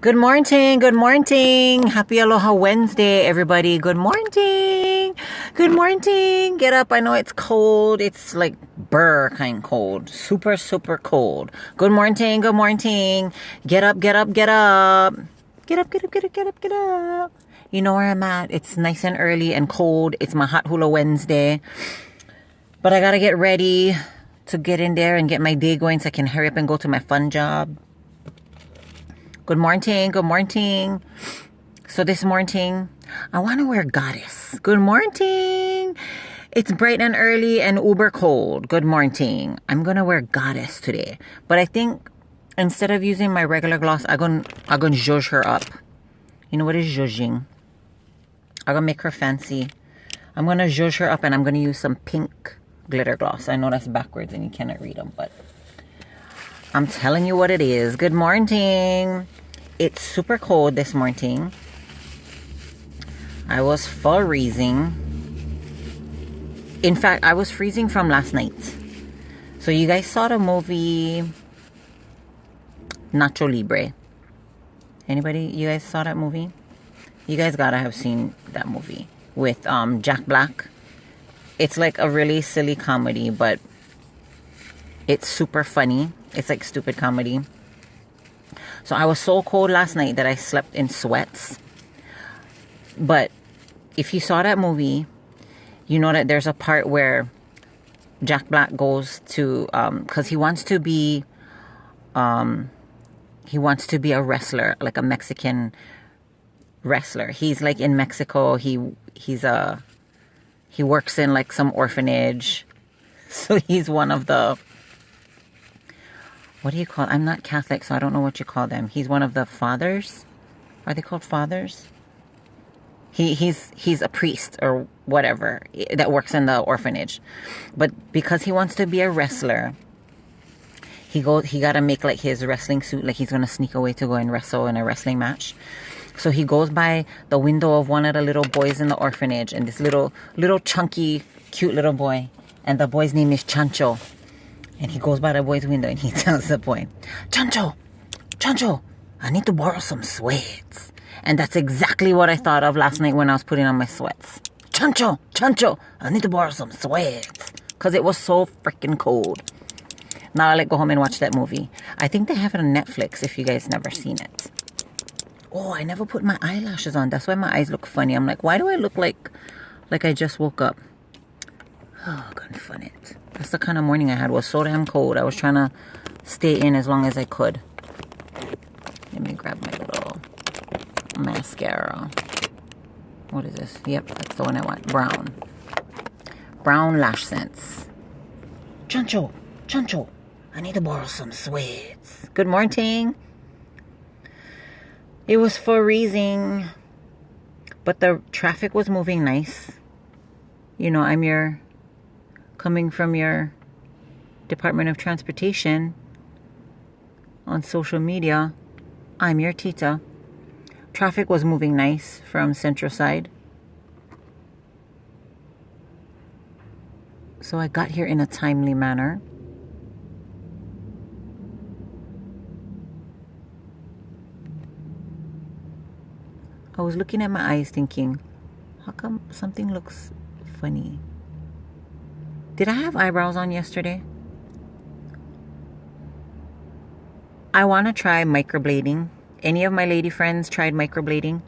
Good morning, good morning. Happy Aloha Wednesday, everybody. Good morning. Good morning. Get up. I know it's cold. It's like burr kind cold. Super, super cold. Good morning, good morning. Get up, get up, get up. Get up, get up, get up, get up, get up. You know where I'm at. It's nice and early and cold. It's my Hot Hula Wednesday. But I gotta get ready to get in there and get my day going so I can hurry up and go to my fun job. Good morning, good morning. So this morning, I want to wear goddess. Good morning. It's bright and early and uber cold. Good morning. I'm going to wear goddess today. But I think instead of using my regular gloss, I'm going to zhuzh her up. You know what is zhuzhing? I'm going to make her fancy. I'm going to zhuzh her up and I'm going to use some pink glitter gloss. I know that's backwards and you cannot read them, but I'm telling you what it is. Good morning. It's super cold this morning. I was freezing. In fact, I was freezing from last night. So you guys saw the movie Nacho Libre. Anybody? You guys saw that movie? You guys gotta have seen that movie with Jack Black. It's like a really silly comedy, but it's super funny. It's like stupid comedy. So I was so cold last night that I slept in sweats. But if you saw that movie, you know that there's a part where Jack Black goes to, because he wants to be a wrestler, like a Mexican wrestler. He's like in Mexico. He works in like some orphanage. So he's one of the, what do you call it? I'm not Catholic, so I don't know what you call them. He's one of the fathers. Are they called fathers? He's a priest or whatever that works in the orphanage. But because he wants to be a wrestler, he gotta make like his wrestling suit, like he's gonna sneak away to go and wrestle in a wrestling match. So he goes by the window of one of the little boys in the orphanage, and this little chunky, cute little boy, and the boy's name is Chancho. And he goes by the boy's window and he tells the boy, Chancho, I need to borrow some sweats. And that's exactly what I thought of last night when I was putting on my sweats. Chancho, I need to borrow some sweats. Because it was so freaking cold. Now I'll go home and watch that movie. I think they have it on Netflix if you guys never seen it. Oh, I never put my eyelashes on. That's why my eyes look funny. I'm like, why do I look like I just woke up? Oh, couldn't fun it. That's the kind of morning I had. It was so damn cold. I was trying to stay in as long as I could. Let me grab my little mascara. What is this? Yep, that's the one I want. Brown lash scents. Chancho, I need to borrow some sweats. Good morning. It was freezing, but the traffic was moving nice. You know, coming from your Department of Transportation on social media. I'm your tita. Traffic was moving nice from Central Side. So I got here in a timely manner. I was looking at my eyes thinking, how come something looks funny? Did I have eyebrows on yesterday? I want to try microblading. Any of my lady friends tried microblading?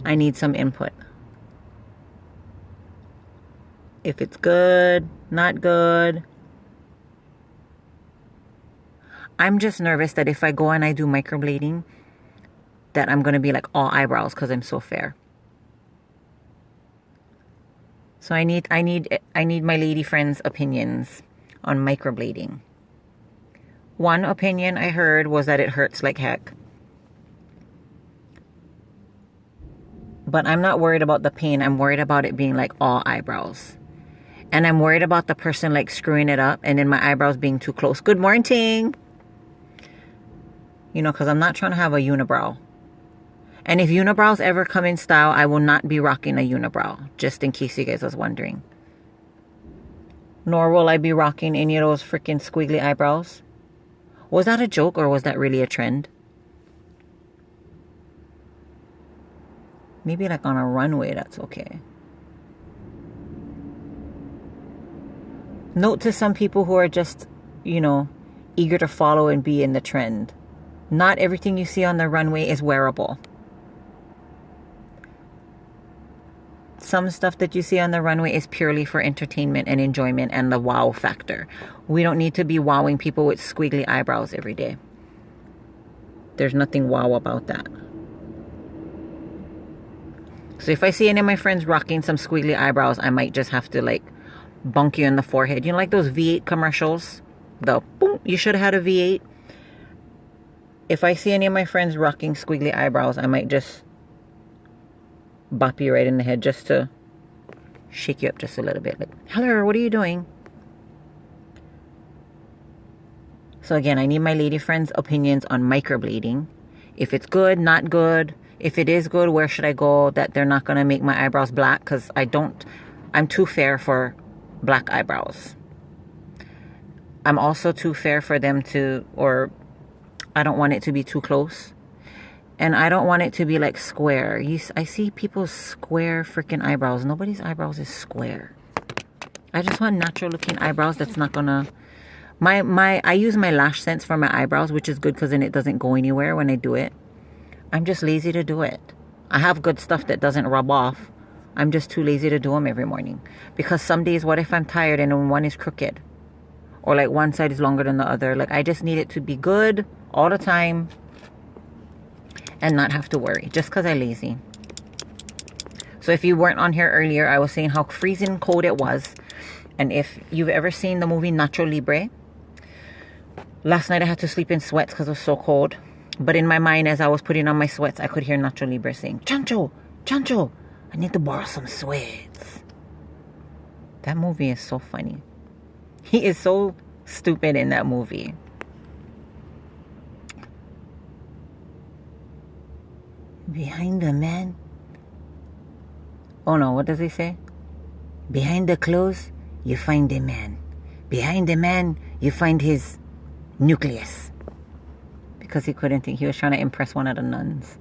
I need some input. If it's good, not good. I'm just nervous that if I go and I do microblading, that I'm going to be like all eyebrows because I'm so fair. So I need my lady friends' opinions on microblading. One opinion I heard was that it hurts like heck. But I'm not worried about the pain. I'm worried about it being like all eyebrows. And I'm worried about the person like screwing it up and then my eyebrows being too close. Good morning. You know, because I'm not trying to have a unibrow. And if unibrows ever come in style, I will not be rocking a unibrow. Just in case you guys was wondering. Nor will I be rocking any of those freaking squiggly eyebrows. Was that a joke or was that really a trend? Maybe like on a runway, that's okay. Note to some people who are just, eager to follow and be in the trend. Not everything you see on the runway is wearable. Some stuff that you see on the runway is purely for entertainment and enjoyment and the wow factor. We don't need to be wowing people with squiggly eyebrows every day. There's nothing wow about that. So if I see any of my friends rocking some squiggly eyebrows, I might just have to like bunk you in the forehead. Like those V8 commercials? The boom, you should have had a V8. If I see any of my friends rocking squiggly eyebrows, I might just bop you right in the head just to shake you up just a little bit. Like, hello, what are you doing? So again, I need my lady friends' opinions on microblading. If it's good, not good. If it is good, where should I go that they're not going to make my eyebrows black? Because I'm too fair for black eyebrows. I'm also too fair for them to, or I don't want it to be too close. And I don't want it to be like square. I see people's square freaking eyebrows. Nobody's eyebrows is square. I just want natural looking eyebrows that's not gonna... I use my lash sense for my eyebrows, which is good because then it doesn't go anywhere when I do it. I'm just lazy to do it. I have good stuff that doesn't rub off. I'm just too lazy to do them every morning. Because some days, what if I'm tired and one is crooked? Or like one side is longer than the other. Like I just need it to be good all the time and not have to worry just because I'm lazy. So if you weren't on here earlier, I was saying how freezing cold it was. And if you've ever seen the movie Nacho Libre, last night I had to sleep in sweats because it was so cold. But in my mind, as I was putting on my sweats, I could hear Nacho Libre saying, Chancho, Chancho, I need to borrow some sweats. That movie is so funny. He is so stupid in that movie. Behind the man. Oh no, what does he say? Behind the clothes, you find the man. Behind the man, you find his nucleus. Because he couldn't think. He was trying to impress one of the nuns.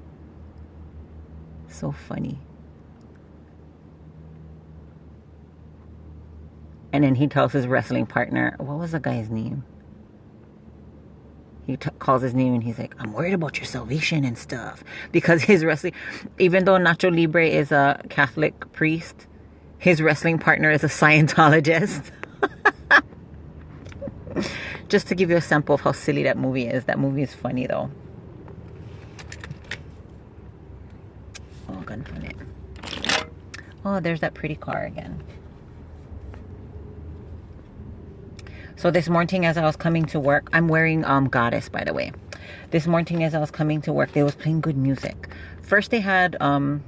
So funny. And then he tells his wrestling partner, what was the guy's name? He calls his name and he's like, I'm worried about your salvation and stuff. Because his wrestling, even though Nacho Libre is a Catholic priest, his wrestling partner is a Scientologist. Just to give you a sample of how silly that movie is. That movie is funny though. Oh, gun from it. Oh, there's that pretty car again. So this morning as I was coming to work, I'm wearing Goddess, by the way. This morning as I was coming to work, they was playing good music. First they had a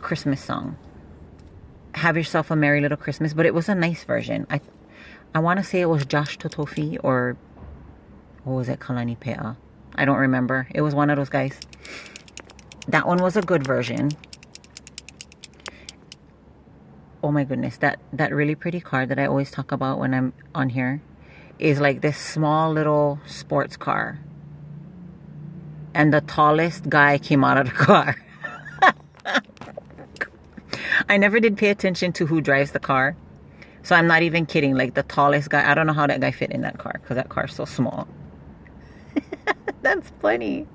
Christmas song. Have Yourself a Merry Little Christmas, but it was a nice version. I want to say it was Josh Totofi or what was it, Kalani Pea? I don't remember. It was one of those guys. That one was a good version. Oh my goodness, that really pretty car that I always talk about when I'm on here is like this small little sports car. And the tallest guy came out of the car. I never did pay attention to who drives the car. So I'm not even kidding. Like the tallest guy, I don't know how that guy fit in that car because that car is so small. That's funny.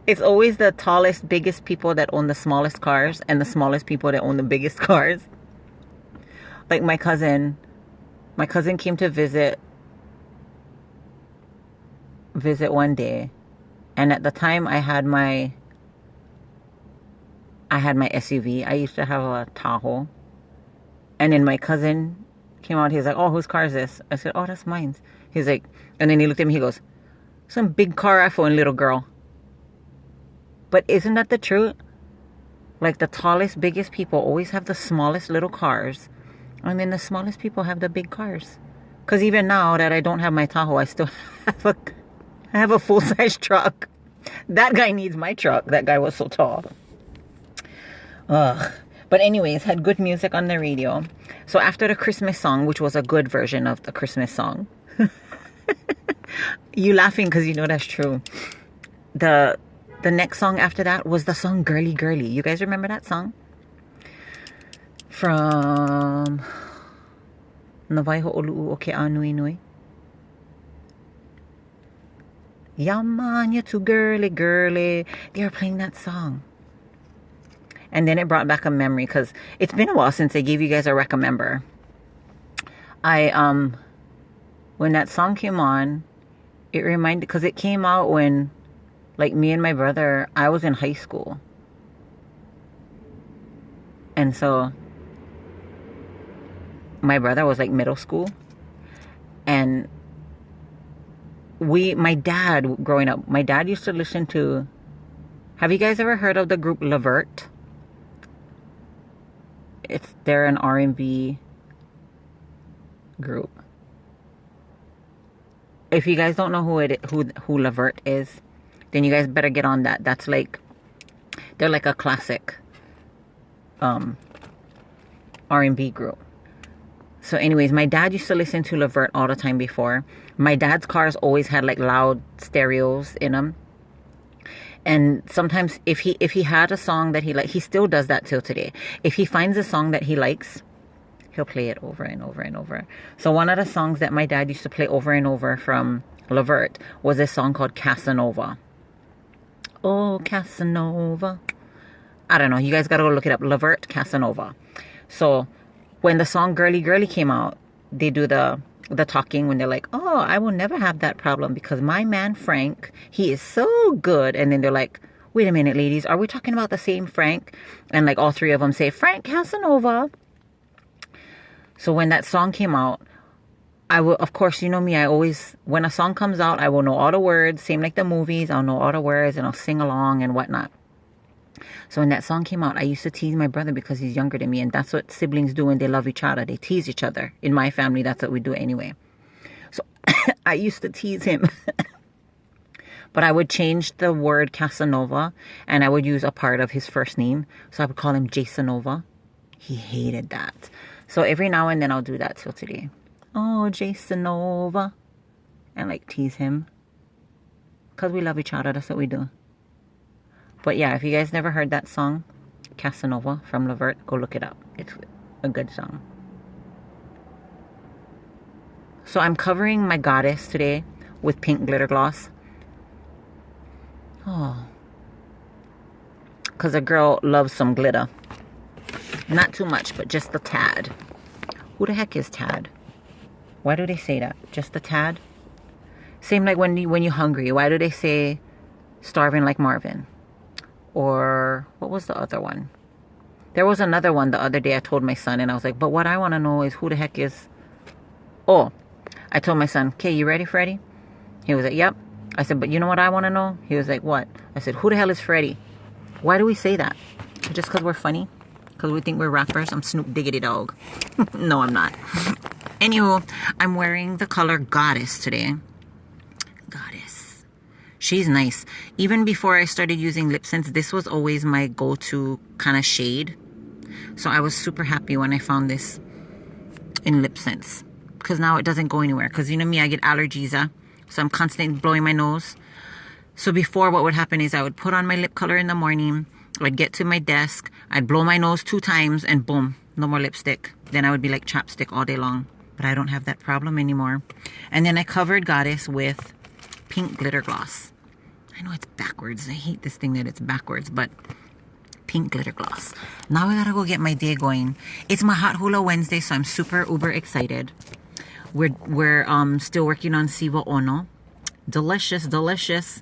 It's always the tallest, biggest people that own the smallest cars and the smallest people that own the biggest cars. Like my cousin came to visit one day, and at the time I had my SUV. I used to have a Tahoe, and then my cousin came out. He's like, "Oh, whose car is this?" I said, "Oh, that's mine." He's like, and then he looked at me. He goes, "Some big car iPhone, little girl." But isn't that the truth? Like the tallest, biggest people always have the smallest little cars. And then the smallest people have the big cars. Because even now that I don't have my Tahoe, I still have a full-size truck. That guy needs my truck. That guy was so tall. Ugh. But anyways, had good music on the radio. So after the Christmas song, which was a good version of the Christmas song. You laughing because you know that's true. The the next song after that was the song Girly Girly. You guys remember that song? From Nawai Ho'olu'u o Ke Anui Nui. Yaman, you're too girly, girly. They were playing that song. And then it brought back a memory because it's been a while since I gave you guys a Recommember. When that song came on, it reminded, because it came out when, like, me and my brother, I was in high school. And so my brother was like middle school. And my dad, growing up, my dad used to listen to, have you guys ever heard of the group Levert? They're an R&B group. If you guys don't know who Levert is, then you guys better get on that. That's like, they're like a classic R&B group. So anyways, my dad used to listen to Levert all the time before. My dad's cars always had like loud stereos in them. And sometimes if he had a song that he liked, he still does that till today. If he finds a song that he likes, he'll play it over and over and over. So one of the songs that my dad used to play over and over from Levert was this song called Casanova. Oh, Casanova. I don't know. You guys got to go look it up. Levert, Casanova. So when the song Girly Girly came out, they do the talking when they're like, oh, I will never have that problem because my man Frank, he is so good. And then they're like, wait a minute, ladies, are we talking about the same Frank? And like all three of them say, Frank Casanova. So when that song came out, I will, of course, you know me, I always, when a song comes out, I will know all the words, same like the movies, I'll know all the words and I'll sing along and whatnot. So when that song came out, I used to tease my brother because he's younger than me, and that's what siblings do when they love each other. They tease each other. In my family, that's what we do anyway. So I used to tease him. But I would change the word Casanova, and I would use a part of his first name. So I would call him Jasonova. He hated that. So every now and then I'll do that till today. Oh, Jasonova. And like tease him. Because we love each other. That's what we do. But yeah, if you guys never heard that song, Casanova from Levert, go look it up. It's a good song. So I'm covering my goddess today with pink glitter gloss. Oh. Because a girl loves some glitter. Not too much, but just a tad. Who the heck is Tad? Why do they say that? Just a tad? Same like when you're hungry. Why do they say starving like Marvin? Or what was the other one? There was another one the other day I told my son, and I was like, but what I want to know is who the heck is... Oh, I told my son, okay, you ready, Freddie? He was like, yep. I said, but you know what I want to know? He was like, what? I said, who the hell is Freddie? Why do we say that? Just because we're funny? Because we think we're rappers? I'm Snoop Diggity Dog. No, I'm not. Anywho, I'm wearing the color Goddess today. Goddess. She's nice. Even before I started using lip scents, this was always my go-to kind of shade. So I was super happy when I found this in lip scents. Because now it doesn't go anywhere. Because you know me, I get allergies. So I'm constantly blowing my nose. So before, what would happen is I would put on my lip color in the morning. I'd get to my desk. I'd blow my nose 2 times and boom, no more lipstick. Then I would be like chapstick all day long. But I don't have that problem anymore. And then I covered Goddess with pink glitter gloss. I know it's backwards. I hate this thing that it's backwards, but pink glitter gloss. Now I gotta go get my day going. It's my Hot Hula Wednesday, so I'm super uber excited. We're still working on Siva Ono. Delicious, delicious.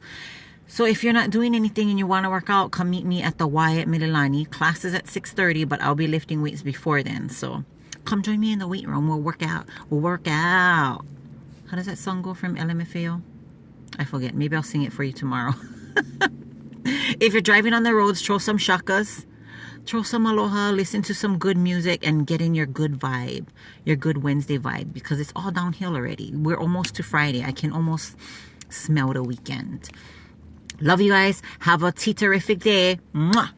So if you're not doing anything and you want to work out, come meet me at the Y at Mililani. Class is at 6:30, but I'll be lifting weights before then. So come join me in the weight room. We'll work out. We'll work out. How does that song go from LMFAO? I forget. Maybe I'll sing it for you tomorrow. If you're driving on the roads, throw some shakas. Throw some aloha. Listen to some good music and get in your good vibe. Your good Wednesday vibe. Because it's all downhill already. We're almost to Friday. I can almost smell the weekend. Love you guys. Have a terrific day. Mwah.